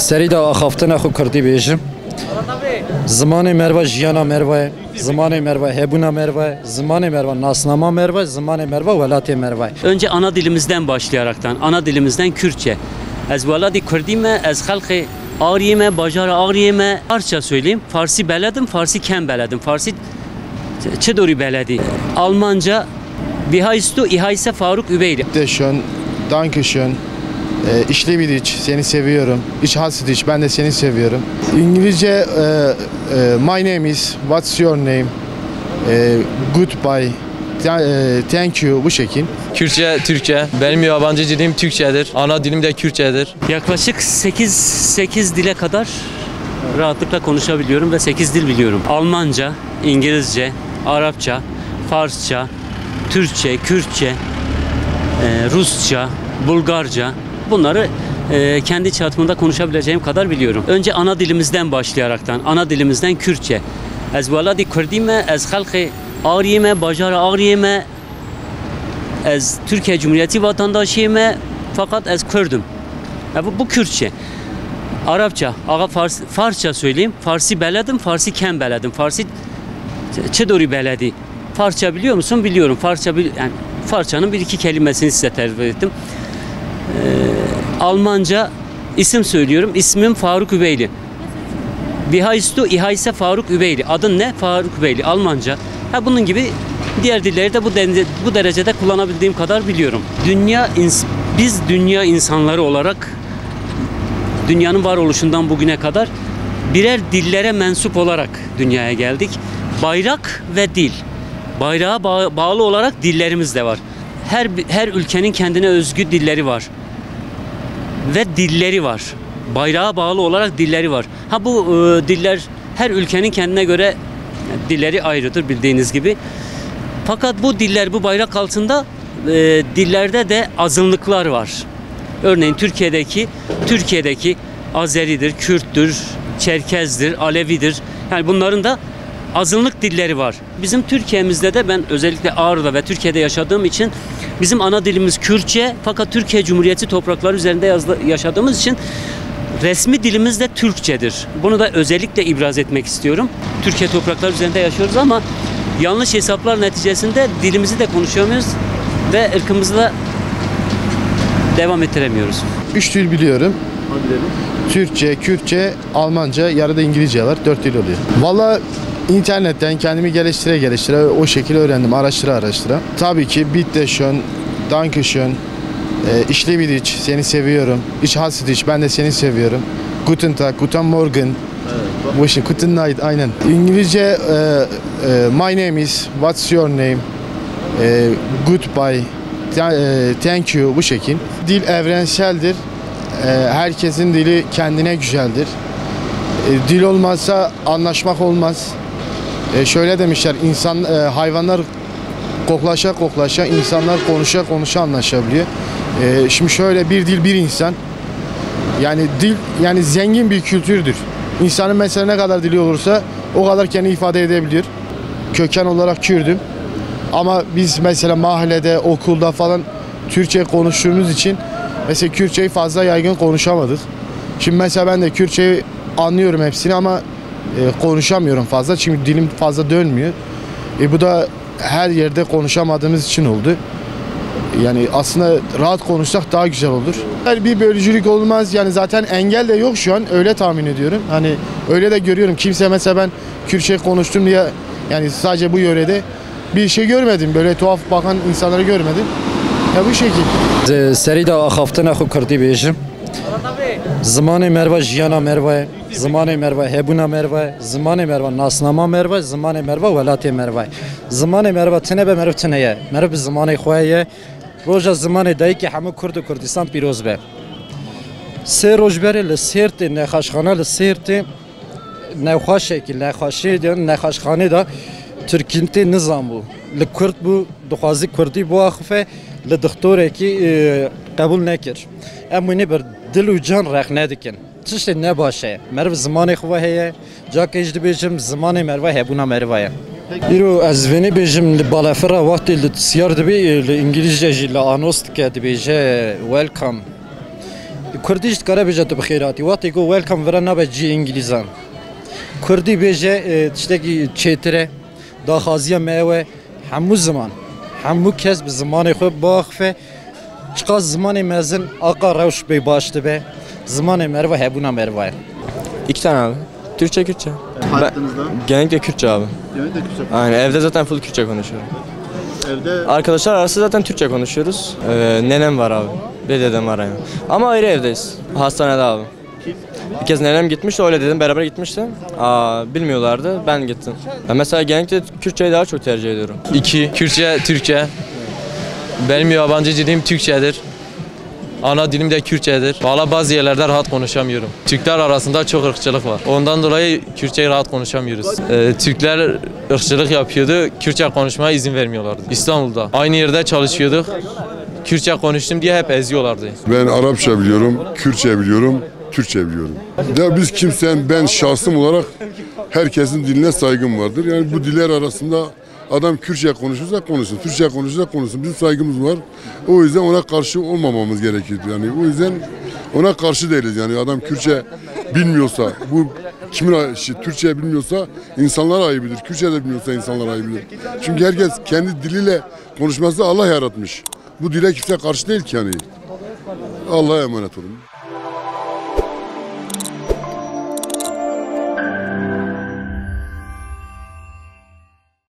سری دا آخافتن خو کردی بیشم. زمان مروا جیانا مروا، زمان merva hebuna merva, zaman merva nasnama merva, zaman merva velati merva. Önce ana dilimizden başlayaraktan, ana dilimizden Kürtçe. Ez veladi Kürdime, ez halkı Ağriyeme, Bacara Ağriyeme, Farsça söyleyeyim. Farsi beledim, Farsi kem beledim. Farsi Çedori beledi. Almanca Bihaystu İhayse Faruk Übeyli. Schön, danke schön. İşlevidiç, seni seviyorum. İç hasidiç, ben de seni seviyorum. İngilizce my name is, what's your name, goodbye, thank you bu şekil. Kürtçe, Türkçe. Benim yabancı dilim Türkçedir. Ana dilim de Kürtçedir. Yaklaşık 8 dile kadar rahatlıkla konuşabiliyorum ve 8 dil biliyorum. Almanca, İngilizce, Arapça, Farsça, Türkçe, Kürtçe, Rusça, Bulgarca. Bunları kendi çapımda konuşabileceğim kadar biliyorum. Önce ana dilimizden başlayaraktan, ana dilimizden Kürtçe. Ez veladi Kürdime, ez halkı Ağriyeme, Bacara Ağriyeme, ez Türkiye Cumhuriyeti vatandaşıyım fakat ez Kürdüm. Bu Kürtçe. Arapça, Farsça söyleyeyim. Farsi beledim, Farsi kem beledim. Farsi Çedori beledi. Farsça biliyor musun? Biliyorum. Yani Farsçanın bir iki kelimesini size tercih ettim. Almanca isim söylüyorum. İsmim Faruk Übeyli. Bihaystu İhayse Faruk Übeyli. Adın ne? Faruk Übeyli. Almanca. Bunun gibi diğer dilleri de bu derecede kullanabildiğim kadar biliyorum. Biz dünya insanları olarak dünyanın varoluşundan bugüne kadar birer dillere mensup olarak dünyaya geldik. Bayrak ve dil. Bayrağa bağlı olarak dillerimiz de var. Her ülkenin kendine özgü dilleri var. Ve dilleri var. Bayrağa bağlı olarak dilleri var. Bu diller her ülkenin kendine göre dilleri ayrıdır bildiğiniz gibi. Fakat bu diller bu bayrak altında dillerde de azınlıklar var. Örneğin Türkiye'deki Azeridir, Kürttür, Çerkezdir, Alevidir. Yani bunların da azınlık dilleri var. Bizim Türkiye'mizde de ben özellikle Ağrı'da ve Türkiye'de yaşadığım için bizim ana dilimiz Kürtçe fakat Türkiye Cumhuriyeti toprakları üzerinde yaşadığımız için resmi dilimiz de Türkçedir. Bunu da özellikle ibraz etmek istiyorum. Türkiye toprakları üzerinde yaşıyoruz ama yanlış hesaplar neticesinde dilimizi de konuşamıyoruz ve ırkımızı da devam ettiremiyoruz. 3 dil biliyorum. Türkçe, Kürtçe, Almanca, yarıda İngilizce var. 4 dil oluyor. Vallahi internetten kendimi geliştire o şekilde öğrendim. Araştıra. Tabii ki bitte schön, danke schön, işlevidiç, seni seviyorum. İç hasidiç, ben de seni seviyorum. Guten Tag, guten Morgen. Bu şey, guten Night, aynen. İngilizce my name is, what's your name, goodbye, thank you bu şekil. Dil evrenseldir. Herkesin dili kendine güzeldir. Dil olmazsa anlaşmak olmaz. Şöyle demişler, hayvanlar koklaşa, insanlar konuşa anlaşabiliyor. Şimdi şöyle bir dil bir insan. Yani dil yani zengin bir kültürdür. İnsanın mesela ne kadar dili olursa o kadar kendini ifade edebiliyor. Köken olarak Kürdüm. Ama biz mesela mahallede, okulda falan Türkçe konuştuğumuz için mesela Kürtçeyi fazla yaygın konuşamadık. Şimdi mesela ben de Kürtçeyi anlıyorum hepsini ama konuşamıyorum fazla çünkü dilim fazla dönmüyor. Bu da her yerde konuşamadığımız için oldu. Yani aslında rahat konuşsak daha güzel olur. Bir bölücülük olmaz yani zaten engel de yok şu an öyle tahmin ediyorum. Hani öyle de görüyorum. Kimse mesela ben Kürtçe konuştum diye yani sadece bu yörede bir şey görmedim. Böyle tuhaf bakan insanları görmedim. Ya bu şekilde. Seri da آخافتن خو کردی بیشم. زمان مروا جیانا مروا، زمان مروا hebuna merva, zaman merva nasnama merva, zaman merva velati merva. Zaman merva tene be merva teneye. Merva zamanı xoye. Roja zamanı dayı ki hamu Kurdistan piroz be. Se rojbere le serte ne xaşxana le serte ne xaşeki ne xaşedi ne xaşxane da Türkiye'de nizam bu. Le Kürt bu duhazi Kürdi bu axife le doktora ki kabul nekir. Emuni bir dil و جان رخ ندکن چش نه باشه مرو زمان خواه هیه جا که اجد بیشم زمان مرو هبونا مروه ایرو از وینی بیشم بالافرا وقتی لسیار دبی انگلیزی جی لانوست که دبیجه welcome Kurdiş kara beje tu bixirati. Waqti go welcome vera nabe ji İngilizan. Kurdi beje tişteki çetire daxaziya mewe hemû zaman. Hemû kes bi zamanê xwe baxfe çıqa zamanê mezin aqa rewş bey baş dibe. Zamanê merve hebûna merve. İki tane abi. Türkçe, Kürtçe. Hayatınızda? Genellikle Kürtçe abi. Genelde Kürtçe. Aynen evde zaten full Kürtçe konuşuyorum. Evde Arkadaşlar arası zaten Türkçe konuşuyoruz. Nenem var abi. Bir dedem var yani. Ama ayrı evdeyiz. Hastanede abi. kim? Bir kez nenem gitmişti öyle dedim beraber gitmiştim. Bilmiyorlardı ben gittim. Ben mesela genellikle Kürtçeyi daha çok tercih ediyorum. 2. Kürtçe, Türkçe. Benim yabancı dilim Türkçedir. Ana dilim de Kürtçedir. Valla bazı yerlerde rahat konuşamıyorum. Türkler arasında çok ırkçılık var. Ondan dolayı Kürtçeyi rahat konuşamıyoruz. Türkler ırkçılık yapıyordu. Kürtçe konuşmaya izin vermiyorlardı. İstanbul'da. Aynı yerde çalışıyorduk. Kürtçe konuştum diye hep eziyorlardı. Ben Arapça biliyorum, Kürtçe biliyorum, Türkçe biliyorum. Ya biz kimsenin, ben şahsım olarak herkesin diline saygım vardır. Yani bu diller arasında adam Kürtçe konuşursa konuşsun, Türkçe konuşursa konuşsun. Bizim saygımız var. O yüzden ona karşı olmamamız gerekir. Yani o yüzden ona karşı değiliz. Yani adam Kürtçe bilmiyorsa, bu kimin Türkçe bilmiyorsa insanlar ayıbıdır. Kürtçe de bilmiyorsa insanlar ayıbıdır. Çünkü herkes kendi diliyle konuşması Allah yaratmış. Bu dile kimse karşı değil ki yani. Allah'a emanet olun.